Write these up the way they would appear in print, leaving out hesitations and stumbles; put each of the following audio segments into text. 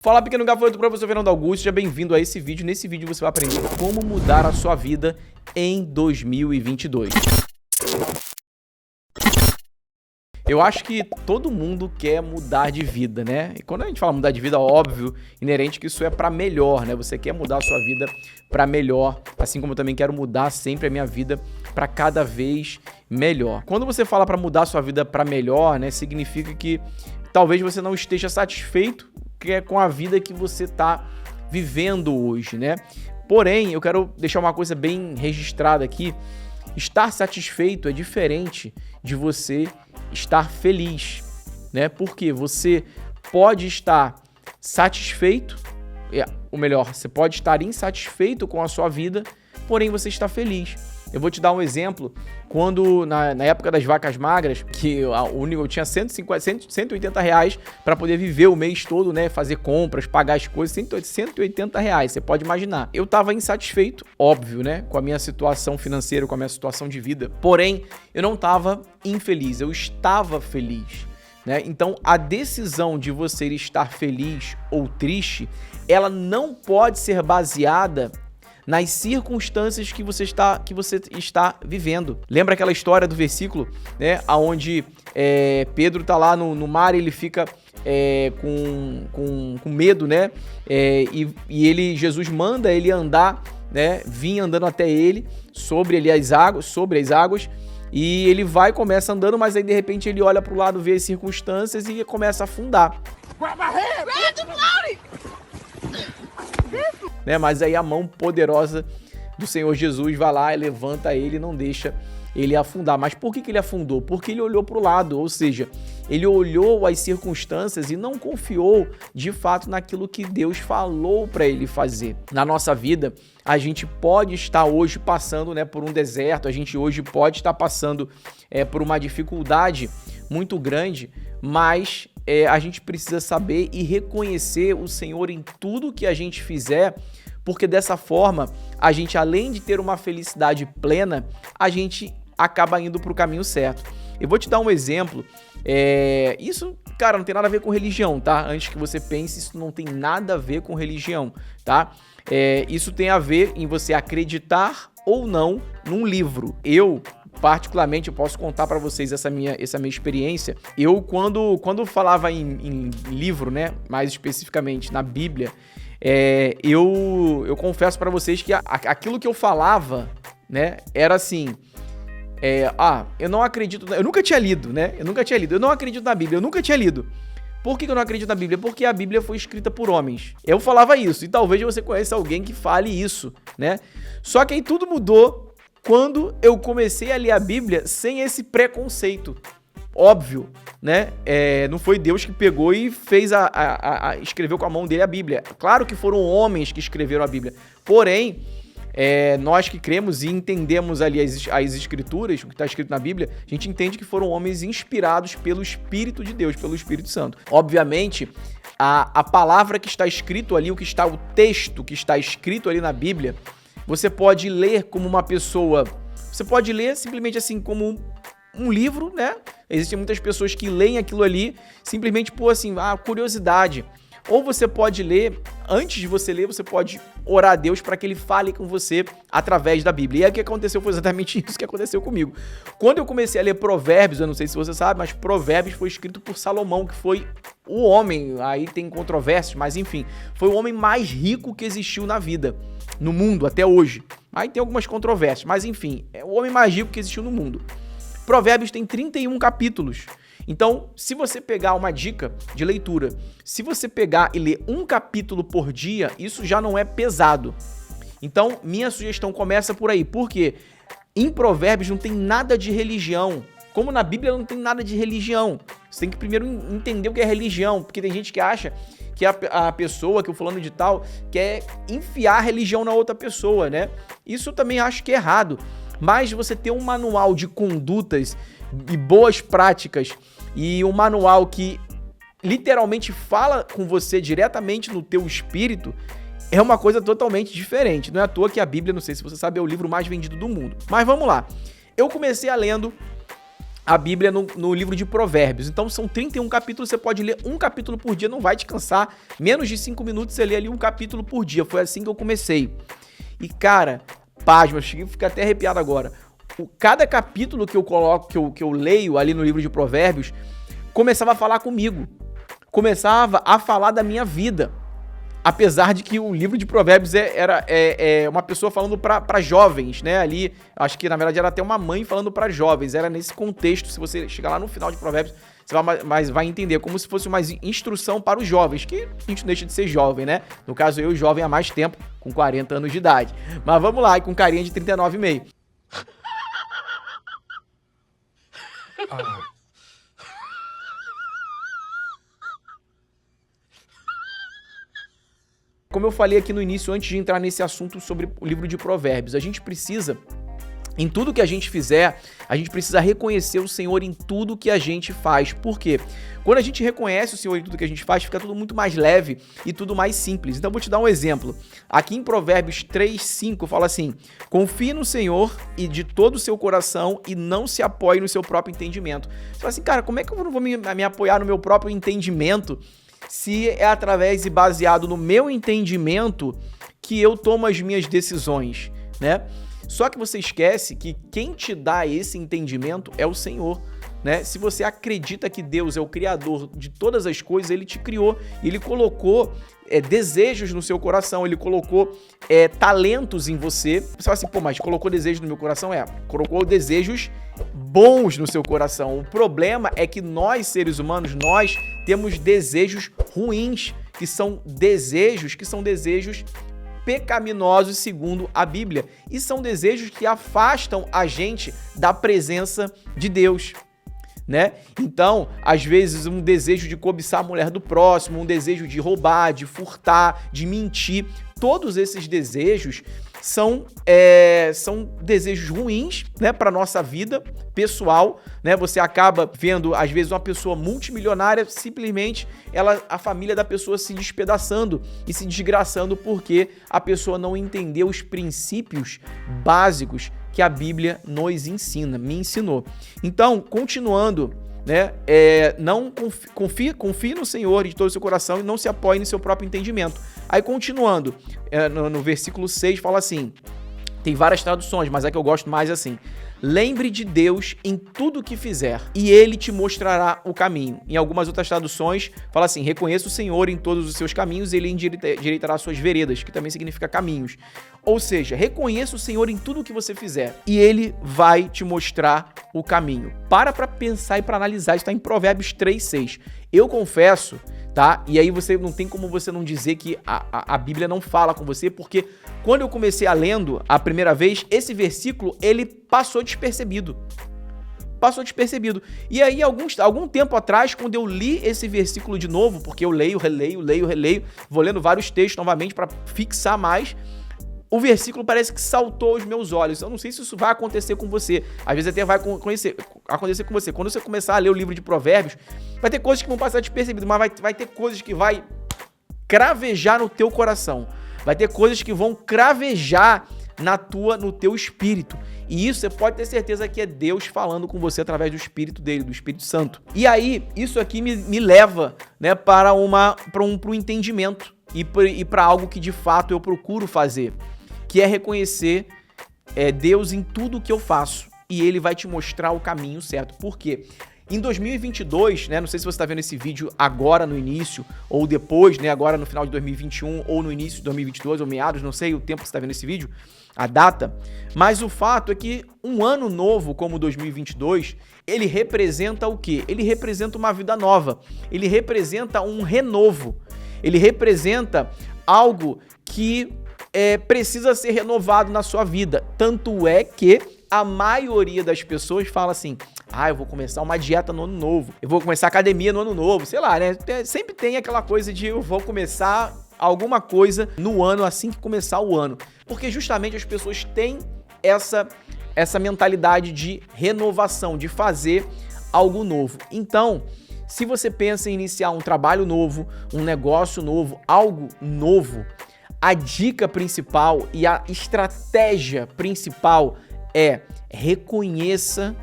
Fala, pequeno gafanhoto, professor Fernando Augusto, seja bem-vindo a esse vídeo. Nesse vídeo você vai aprender como mudar a sua vida em 2022. Eu acho que todo mundo quer mudar de vida, né? E quando a gente fala mudar de vida, óbvio, inerente que isso é pra melhor, né? Você quer mudar a sua vida pra melhor, assim como eu também quero mudar sempre a minha vida pra cada vez melhor. Quando você fala pra mudar a sua vida pra melhor, né, significa que talvez você não esteja satisfeito com a vida que você está vivendo hoje, né? Porém, eu quero deixar uma coisa bem registrada aqui. Estar satisfeito é diferente de você estar feliz, né? Porque você pode estar satisfeito, ou melhor, você pode estar insatisfeito com a sua vida, porém você está feliz. Eu vou te dar um exemplo. Quando, na época das vacas magras, que eu tinha 180 reais para poder viver o mês todo, né? Fazer compras, pagar as coisas, 180 reais, você pode imaginar. Eu estava insatisfeito, óbvio, né? Com a minha situação financeira, com a minha situação de vida. Porém, eu não estava infeliz, eu estava feliz, né? Então, a decisão de você estar feliz ou triste, ela não pode ser baseada nas circunstâncias que você está vivendo. Lembra aquela história do versículo, né? Onde Pedro tá lá no mar e ele fica com medo, né? E Jesus manda ele andar, né? Vir andando até ele sobre as águas. E ele vai, começa andando, mas aí de repente ele olha pro lado, vê as circunstâncias e começa a afundar. Né? Mas aí a mão poderosa do Senhor Jesus vai lá e levanta ele e não deixa ele afundar. Mas por que ele afundou? Porque ele olhou para o lado, ou seja, ele olhou as circunstâncias e não confiou de fato naquilo que Deus falou para ele fazer. Na nossa vida, a gente pode estar hoje passando, né, por um deserto, a gente hoje pode estar passando por uma dificuldade muito grande, mas a gente precisa saber e reconhecer o Senhor em tudo que a gente fizer, porque dessa forma, a gente, além de ter uma felicidade plena, a gente acaba indo para o caminho certo. Eu vou te dar um exemplo. Isso, cara, não tem nada a ver com religião, tá? Antes que você pense, isso não tem nada a ver com religião, tá? Isso tem a ver em você acreditar ou não num livro. Particularmente, eu posso contar para vocês essa minha experiência. Eu, quando falava em livro, né, mais especificamente na Bíblia, eu confesso para vocês que aquilo que eu falava, né, era assim, eu não acredito, eu nunca tinha lido, né, eu não acredito na Bíblia, eu nunca tinha lido. Por que eu não acredito na Bíblia? Porque a Bíblia foi escrita por homens. Eu falava isso, e talvez você conheça alguém que fale isso, né, só que aí tudo mudou quando eu comecei a ler a Bíblia sem esse preconceito. Óbvio, né? Não foi Deus que pegou e fez escreveu com a mão dele a Bíblia. Claro que foram homens que escreveram a Bíblia. Porém, nós que cremos e entendemos ali as escrituras, o que está escrito na Bíblia, a gente entende que foram homens inspirados pelo Espírito de Deus, pelo Espírito Santo. Obviamente, a palavra que está escrito ali, o texto que está escrito ali na Bíblia, você pode ler como uma pessoa, você pode ler simplesmente assim como um livro, né? Existem muitas pessoas que leem aquilo ali simplesmente por assim, curiosidade. Ou você pode ler, antes de você ler, você pode orar a Deus para que ele fale com você através da Bíblia. E aí o que aconteceu foi exatamente isso que aconteceu comigo. Quando eu comecei a ler Provérbios, eu não sei se você sabe, mas Provérbios foi escrito por Salomão, que foi o homem, aí tem controvérsias, mas enfim, foi o homem mais rico que existiu na vida, no mundo, até hoje. Aí tem algumas controvérsias, mas enfim, é o homem mais rico que existiu no mundo. Provérbios tem 31 capítulos. Então, se você pegar uma dica de leitura, se você pegar e ler um capítulo por dia, isso já não é pesado. Então, minha sugestão começa por aí, porque em Provérbios não tem nada de religião. Como na Bíblia não tem nada de religião. Você tem que primeiro entender o que é religião, porque tem gente que acha que a pessoa, que o fulano de tal, quer enfiar a religião na outra pessoa, né? Isso eu também acho que é errado. Mas você ter um manual de condutas e boas práticas e um manual que literalmente fala com você diretamente no teu espírito é uma coisa totalmente diferente. Não é à toa que a Bíblia, não sei se você sabe, é o livro mais vendido do mundo. Mas vamos lá. Eu comecei lendo a Bíblia no livro de Provérbios. Então são 31 capítulos, você pode ler um capítulo por dia, não vai te cansar. Menos de 5 minutos você lê ali um capítulo por dia. Foi assim que eu comecei. E cara, pasma, eu cheguei a ficar até arrepiado agora. Cada capítulo que eu coloco, que eu leio ali no livro de Provérbios, começava a falar comigo. Começava a falar da minha vida. Apesar de que o livro de Provérbios era uma pessoa falando para jovens, né? Ali, acho que na verdade era até uma mãe falando para jovens. Era nesse contexto, se você chegar lá no final de Provérbios, você vai entender como se fosse uma instrução para os jovens, que a gente não deixa de ser jovem, né? No caso, eu jovem há mais tempo, com 40 anos de idade. Mas vamos lá, e com carinha de 39,5. Como eu falei aqui no início, antes de entrar nesse assunto sobre o livro de Provérbios, a gente precisa, em tudo que a gente fizer, a gente precisa reconhecer o Senhor em tudo que a gente faz. Por quê? Quando a gente reconhece o Senhor em tudo que a gente faz, fica tudo muito mais leve e tudo mais simples. Então, eu vou te dar um exemplo. Aqui em Provérbios 3:5 fala assim: confie no Senhor e de todo o seu coração e não se apoie no seu próprio entendimento. Você fala assim, cara, como é que eu não vou me apoiar no meu próprio entendimento se é através e baseado no meu entendimento que eu tomo as minhas decisões, né? Só que você esquece que quem te dá esse entendimento é o Senhor, né? Se você acredita que Deus é o criador de todas as coisas, Ele te criou, Ele colocou desejos no seu coração, Ele colocou talentos em você. Você fala assim, pô, mas colocou desejos no meu coração? Colocou desejos bons no seu coração. O problema é que nós, seres humanos, nós temos desejos ruins, que são desejos pecaminosos segundo a Bíblia, e são desejos que afastam a gente da presença de Deus, né? Então, às vezes, um desejo de cobiçar a mulher do próximo, um desejo de roubar, de furtar, de mentir, todos esses desejos são desejos ruins, né, para nossa vida pessoal, né? Você acaba vendo, às vezes, uma pessoa multimilionária, simplesmente a família da pessoa se despedaçando e se desgraçando porque a pessoa não entendeu os princípios básicos que a Bíblia nos ensina, me ensinou. Então, continuando, né, não confie no Senhor de todo o seu coração e não se apoie no seu próprio entendimento. Aí, continuando, no versículo 6 fala assim, tem várias traduções, mas a que eu gosto mais é assim: lembre de Deus em tudo que fizer, e Ele te mostrará o caminho. Em algumas outras traduções, fala assim: reconheça o Senhor em todos os seus caminhos, e Ele endireitará suas veredas, que também significa caminhos. Ou seja, reconheça o Senhor em tudo que você fizer, e Ele vai te mostrar o caminho. Para pensar e para analisar, está em Provérbios 3:6. Eu confesso, tá? E aí não tem como você não dizer que a Bíblia não fala com você, porque quando eu comecei a lendo a primeira vez, esse versículo, ele passou despercebido. E aí, algum tempo atrás, quando eu li esse versículo de novo, porque eu leio, releio, vou lendo vários textos novamente para fixar mais, o versículo parece que saltou aos meus olhos. Eu não sei se isso vai acontecer com você. Às vezes até vai acontecer com você. Quando você começar a ler o livro de Provérbios, vai ter coisas que vão passar despercebidas, mas vai ter coisas que vai cravejar no teu coração. Vai ter coisas que vão cravejar no teu espírito. E isso você pode ter certeza que é Deus falando com você através do Espírito dele, do Espírito Santo. E aí, isso aqui me leva, né, para um entendimento e para algo que de fato eu procuro fazer, que é reconhecer Deus em tudo que eu faço, e Ele vai te mostrar o caminho certo. Por quê? Em 2022, né, não sei se você está vendo esse vídeo agora no início, ou depois, né, agora no final de 2021, ou no início de 2022, ou meados, não sei o tempo que você está vendo esse vídeo, a data, mas o fato é que um ano novo como 2022, ele representa o quê? Ele representa uma vida nova, ele representa um renovo, ele representa algo que precisa ser renovado na sua vida. Tanto é que a maioria das pessoas fala assim: eu vou começar uma dieta no ano novo, eu vou começar academia no ano novo, sei lá, né? Sempre tem aquela coisa de eu vou começar alguma coisa no ano assim que começar o ano. Porque justamente as pessoas têm essa mentalidade de renovação, de fazer algo novo. Então, se você pensa em iniciar um trabalho novo, um negócio novo, algo novo, a dica principal e a estratégia principal é: reconheça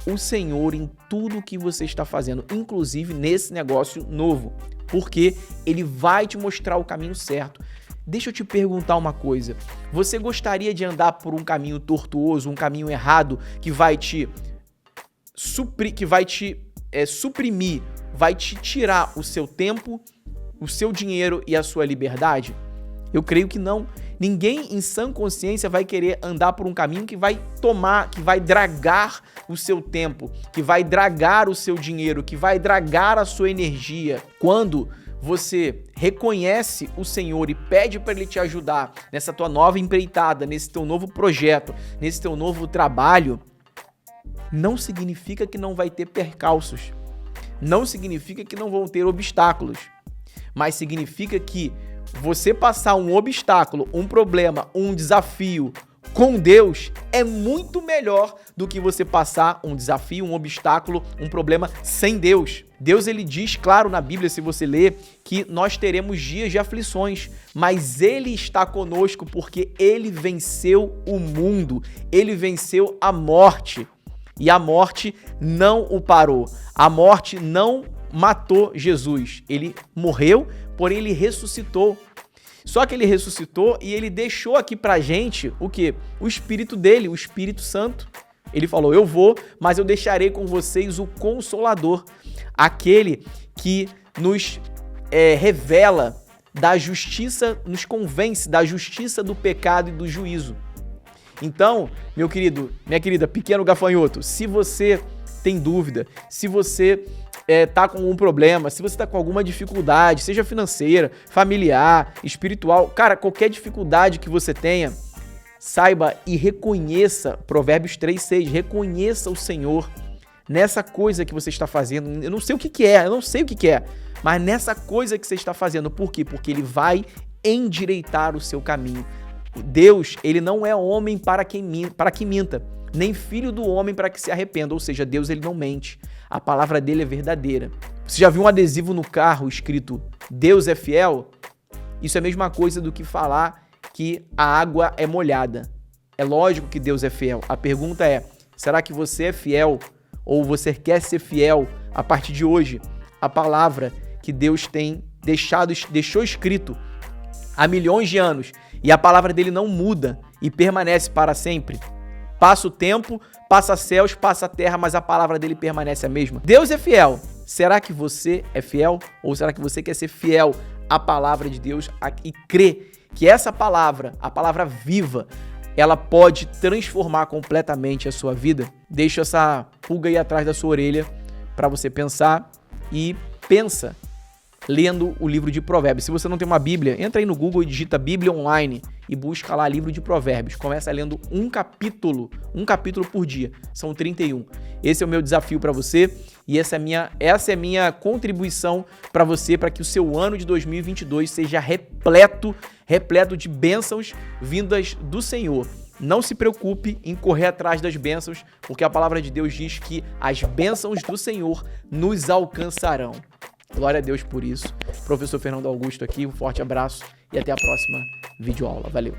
o Senhor em tudo que você está fazendo, inclusive nesse negócio novo, porque Ele vai te mostrar o caminho certo. Deixa eu te perguntar uma coisa. Você gostaria de andar por um caminho tortuoso, um caminho errado, que vai te suprimir, vai te tirar o seu tempo, o seu dinheiro e a sua liberdade? Eu creio que não. Ninguém em sã consciência vai querer andar por um caminho que vai dragar o seu tempo, que vai dragar o seu dinheiro, que vai dragar a sua energia. Quando você reconhece o Senhor e pede para Ele te ajudar nessa tua nova empreitada, nesse teu novo projeto, nesse teu novo trabalho, não significa que não vai ter percalços, não significa que não vão ter obstáculos, mas significa que você passar um obstáculo, um problema, um desafio com Deus é muito melhor do que você passar um desafio, um obstáculo, um problema sem Deus. Deus, ele diz, claro, na Bíblia, se você ler, que nós teremos dias de aflições, mas Ele está conosco porque Ele venceu o mundo, Ele venceu a morte e a morte não o parou, a morte não matou Jesus. Ele morreu, porém Ele ressuscitou. Só que Ele ressuscitou e Ele deixou aqui pra gente o quê? O Espírito dele, o Espírito Santo. Ele falou, eu vou, mas eu deixarei com vocês o Consolador, aquele que nos revela da justiça, nos convence da justiça do pecado e do juízo. Então, meu querido, minha querida, pequeno gafanhoto, se você tem dúvida, se você tá com um problema, se você tá com alguma dificuldade, seja financeira, familiar, espiritual, cara, qualquer dificuldade que você tenha, saiba e reconheça, Provérbios 3:6, reconheça o Senhor nessa coisa que você está fazendo. Eu não sei o que é, mas nessa coisa que você está fazendo. Por quê? Porque Ele vai endireitar o seu caminho. Deus, Ele não é homem para que minta, nem filho do homem para que se arrependa. Ou seja, Deus, Ele não mente. A palavra dele é verdadeira. Você já viu um adesivo no carro escrito Deus é fiel? Isso é a mesma coisa do que falar que a água é molhada. É lógico que Deus é fiel. A pergunta é, será que você é fiel? Ou você quer ser fiel a partir de hoje? A palavra que Deus tem deixou escrito há milhões de anos e a palavra dele não muda e permanece para sempre. Passa o tempo, passa céus, passa a terra, mas a palavra dele permanece a mesma. Deus é fiel. Será que você é fiel? Ou será que você quer ser fiel à palavra de Deus e crer que essa palavra, a palavra viva, ela pode transformar completamente a sua vida? Deixa essa pulga aí atrás da sua orelha para você pensar e pensa lendo o livro de Provérbios. Se você não tem uma Bíblia, entra aí no Google e digita Bíblia Online e busca lá livro de Provérbios. Começa lendo um capítulo por dia. São 31. Esse é o meu desafio para você e essa é a minha contribuição para você, para que o seu ano de 2022 seja repleto de bênçãos vindas do Senhor. Não se preocupe em correr atrás das bênçãos, porque a palavra de Deus diz que as bênçãos do Senhor nos alcançarão. Glória a Deus por isso. Professor Fernando Augusto aqui, um forte abraço e até a próxima videoaula. Valeu!